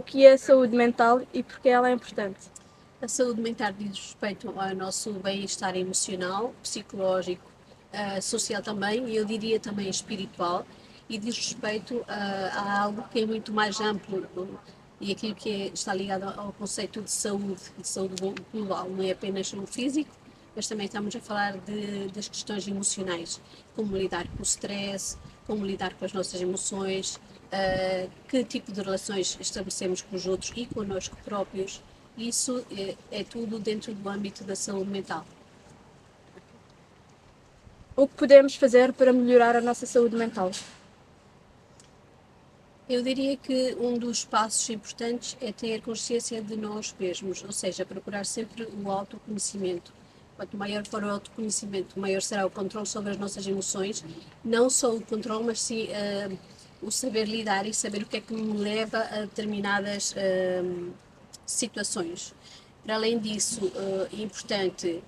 que é a saúde mental e porque ela é importante? A saúde mental diz respeito ao nosso bem-estar emocional, psicológico, social também, e eu diria também espiritual, e diz respeito a algo que é muito mais amplo e aquilo que está ligado ao conceito de saúde global, não é apenas o físico, mas também estamos a falar das questões emocionais, como lidar com o stress, como lidar com as nossas emoções, que tipo de relações estabelecemos com os outros e connosco próprios. Isso é tudo dentro do âmbito da saúde mental. O que podemos fazer para melhorar a nossa saúde mental? Eu diria que um dos passos importantes é ter consciência de nós mesmos, ou seja, procurar sempre o autoconhecimento. Quanto maior for o autoconhecimento, maior será o controle sobre as nossas emoções, não só o controle, mas sim o saber lidar e saber o que é que me leva a determinadas situações. Para além disso, é importante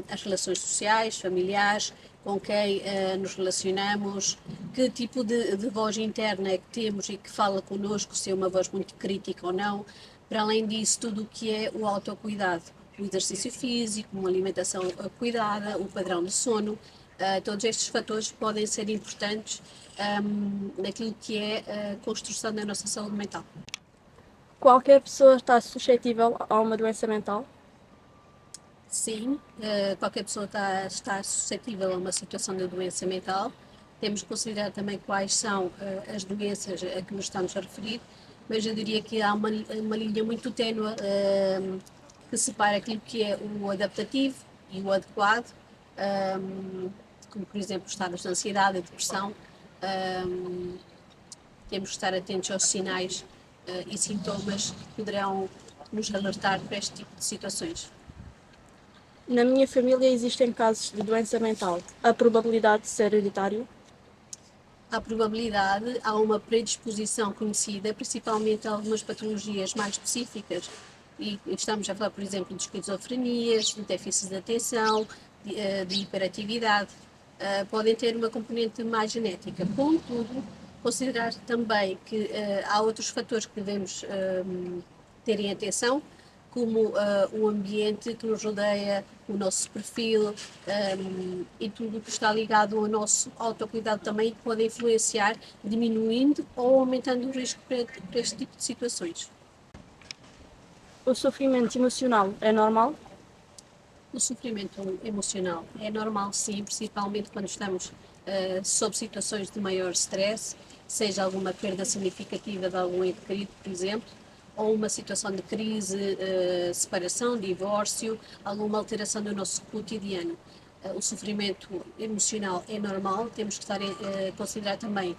as relações sociais, familiares, com quem nos relacionamos, que tipo de voz interna é que temos e que fala connosco, se é uma voz muito crítica ou não. Para além disso, tudo o que é o autocuidado, o exercício físico, uma alimentação cuidada, o padrão de sono, todos estes fatores podem ser importantes naquilo que é a construção da nossa saúde mental. Qualquer pessoa está suscetível a uma doença mental? Sim, qualquer pessoa está suscetível a uma situação de doença mental. Temos que considerar também quais são as doenças a que nos estamos a referir, mas eu diria que há uma linha muito ténue que separa aquilo que é o adaptativo e o adequado, como por exemplo estados de ansiedade e depressão. Temos que estar atentos aos sinais e sintomas que poderão nos alertar para este tipo de situações. Na minha família existem casos de doença mental. A probabilidade de ser hereditário? Há probabilidade, há uma predisposição conhecida, principalmente a algumas patologias mais específicas, e estamos a falar, por exemplo, de esquizofrenias, de déficit de atenção, de hiperatividade, podem ter uma componente mais genética. Contudo, considerar também que há outros fatores que devemos ter em atenção, como o ambiente que nos rodeia, o nosso perfil e tudo o que está ligado ao nosso autocuidado também pode influenciar, diminuindo ou aumentando o risco para este tipo de situações. O sofrimento emocional é normal? O sofrimento emocional é normal, sim, principalmente quando estamos sob situações de maior stress, seja alguma perda significativa de algum ente querido, por exemplo, ou uma situação de crise, separação, divórcio, alguma alteração do nosso cotidiano. O sofrimento emocional é normal, temos que estar a considerar também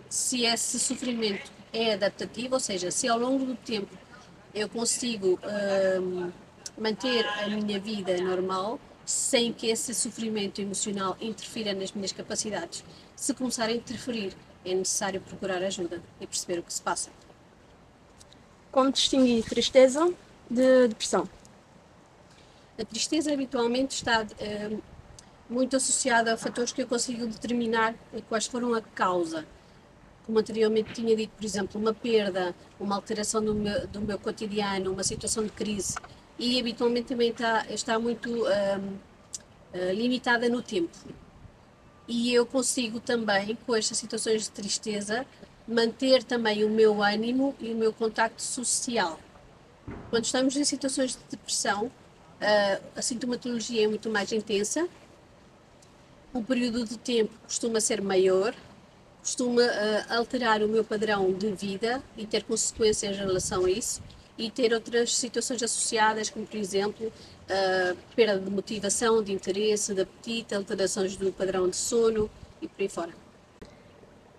se esse sofrimento é adaptativo, ou seja, se ao longo do tempo eu consigo manter a minha vida normal sem que esse sofrimento emocional interfira nas minhas capacidades. Se começar a interferir, é necessário procurar ajuda e perceber o que se passa. Como distinguir tristeza de depressão? A tristeza habitualmente está muito associada a fatores que eu consigo determinar quais foram a causa. Como anteriormente tinha dito, por exemplo, uma perda, uma alteração do meu cotidiano, uma situação de crise, e habitualmente também está muito limitada no tempo. E eu consigo também, com estas situações de tristeza, manter também o meu ânimo e o meu contacto social. Quando estamos em situações de depressão, a sintomatologia é muito mais intensa, o período de tempo costuma ser maior, costuma alterar o meu padrão de vida e ter consequências em relação a isso, e ter outras situações associadas, como por exemplo perda de motivação, de interesse, de apetite, alterações do padrão de sono e por aí fora.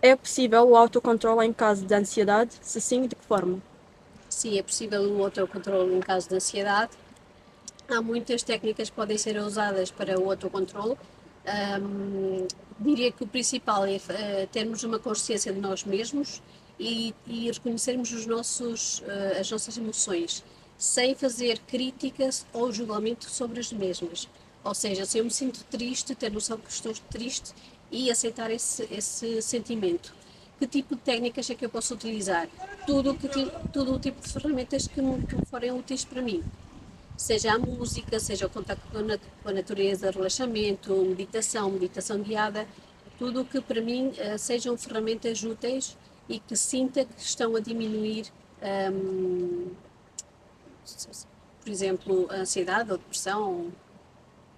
É possível o autocontrole em caso de ansiedade? Se sim, de que forma? Sim, é possível o autocontrole em caso de ansiedade. Há muitas técnicas que podem ser usadas para o autocontrole. Diria que o principal é termos uma consciência de nós mesmos e reconhecermos as nossas emoções, sem fazer críticas ou julgamento sobre as mesmas. Ou seja, se eu me sinto triste, ter noção que estou triste e aceitar esse sentimento. que tipo de técnicas é que eu posso utilizar? Tudo o tipo de ferramentas que me forem úteis para mim. Seja a música, seja o contacto com a natureza, relaxamento, meditação guiada, tudo o que para mim sejam ferramentas úteis e que sinta que estão a diminuir, hum, por exemplo, a ansiedade ou depressão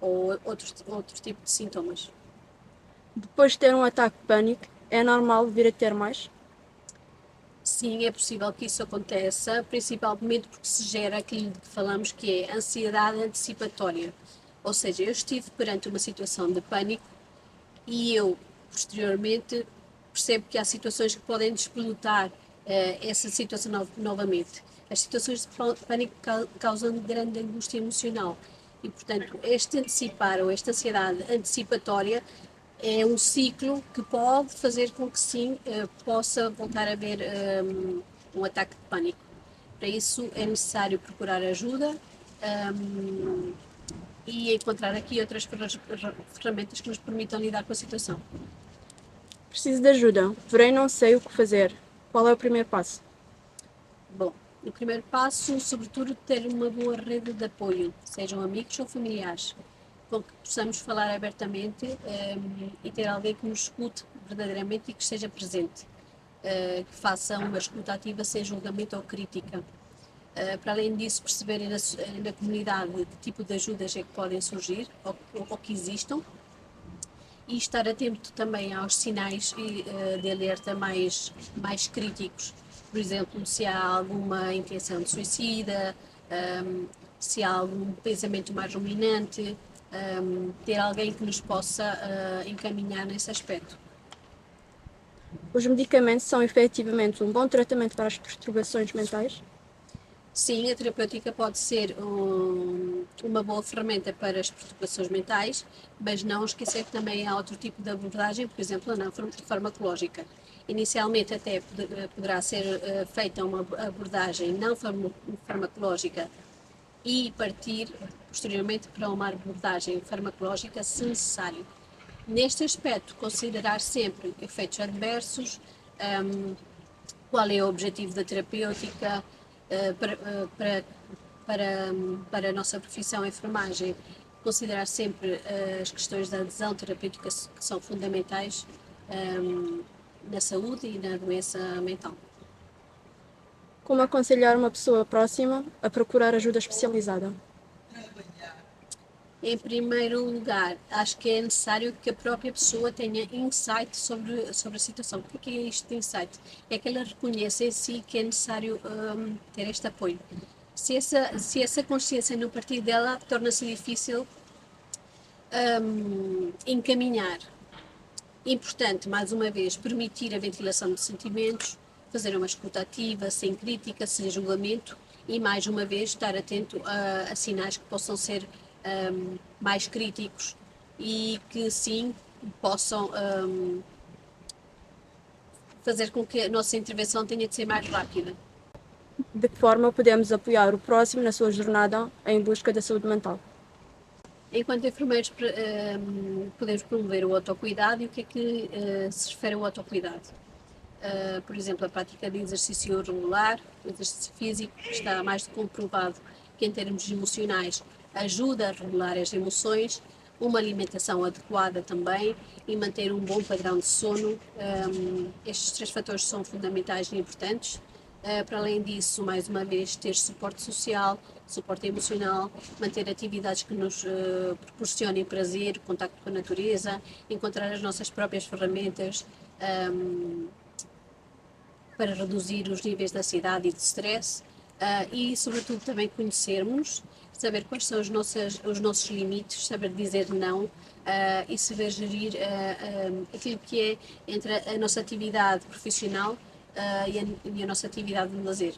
ou outros tipos de sintomas. Depois de ter um ataque de pânico, é normal vir a ter mais? Sim, é possível que isso aconteça, principalmente porque se gera aquilo de que falamos que é ansiedade antecipatória. Ou seja, eu estive perante uma situação de pânico e eu, posteriormente, percebo que há situações que podem despelotar essa situação novamente. As situações de pânico causam grande angústia emocional e, portanto, este antecipar ou esta ansiedade antecipatória é um ciclo que pode fazer com que sim possa voltar a haver um ataque de pânico. Para isso é necessário procurar ajuda e encontrar aqui outras ferramentas que nos permitam lidar com a situação. Preciso de ajuda, porém não sei o que fazer. Qual é o primeiro passo? Bom, o primeiro passo, sobretudo, ter uma boa rede de apoio, sejam amigos ou familiares, com que possamos falar abertamente e ter alguém que nos escute verdadeiramente e que esteja presente, que faça uma escuta ativa sem julgamento ou crítica. Para além disso, perceberem na comunidade que tipo de ajudas é que podem surgir ou que existam e estar atento também aos sinais de alerta mais críticos. Por exemplo, se há alguma intenção de suicida, se há algum pensamento mais ruminante, ter alguém que nos possa encaminhar nesse aspecto. Os medicamentos são efetivamente um bom tratamento para as perturbações mentais? Sim, a terapêutica pode ser uma boa ferramenta para as perturbações mentais, mas não esquecer que também há outro tipo de abordagem, por exemplo, a não farmacológica. Inicialmente até poderá ser feita uma abordagem não farmacológica e partir posteriormente para uma abordagem farmacológica se necessário. Neste aspecto, considerar sempre efeitos adversos, qual é o objetivo da terapêutica para a nossa profissão, a enfermagem, considerar sempre as questões da adesão terapêutica que são fundamentais na saúde e na doença mental. Como aconselhar uma pessoa próxima a procurar ajuda especializada? Em primeiro lugar, acho que é necessário que a própria pessoa tenha insight sobre a situação. O que é isto de insight? É que ela reconheça em si que é necessário ter este apoio. Se essa consciência não partir dela, torna-se difícil encaminhar. Importante, mais uma vez, permitir a ventilação de sentimentos, fazer uma escuta ativa, sem crítica, sem julgamento e, mais uma vez, estar atento a sinais que possam ser mais críticos e que, sim, possam fazer com que a nossa intervenção tenha de ser mais rápida. De que forma podemos apoiar o próximo na sua jornada em busca da saúde mental? Enquanto enfermeiros, podemos promover o autocuidado e o que é que se refere ao autocuidado? Por exemplo, a prática de exercício regular, exercício físico, está mais do que comprovado que em termos emocionais ajuda a regular as emoções, uma alimentação adequada também e manter um bom padrão de sono. Estes três fatores são fundamentais e importantes. Para além disso, mais uma vez, ter suporte social, suporte emocional, manter atividades que nos proporcionem prazer, contacto com a natureza, encontrar as nossas próprias ferramentas para reduzir os níveis de ansiedade e de stress e, sobretudo, também conhecermos, saber quais são os nossos limites, saber dizer não e saber gerir aquilo que é entre a nossa atividade profissional e a nossa atividade de lazer.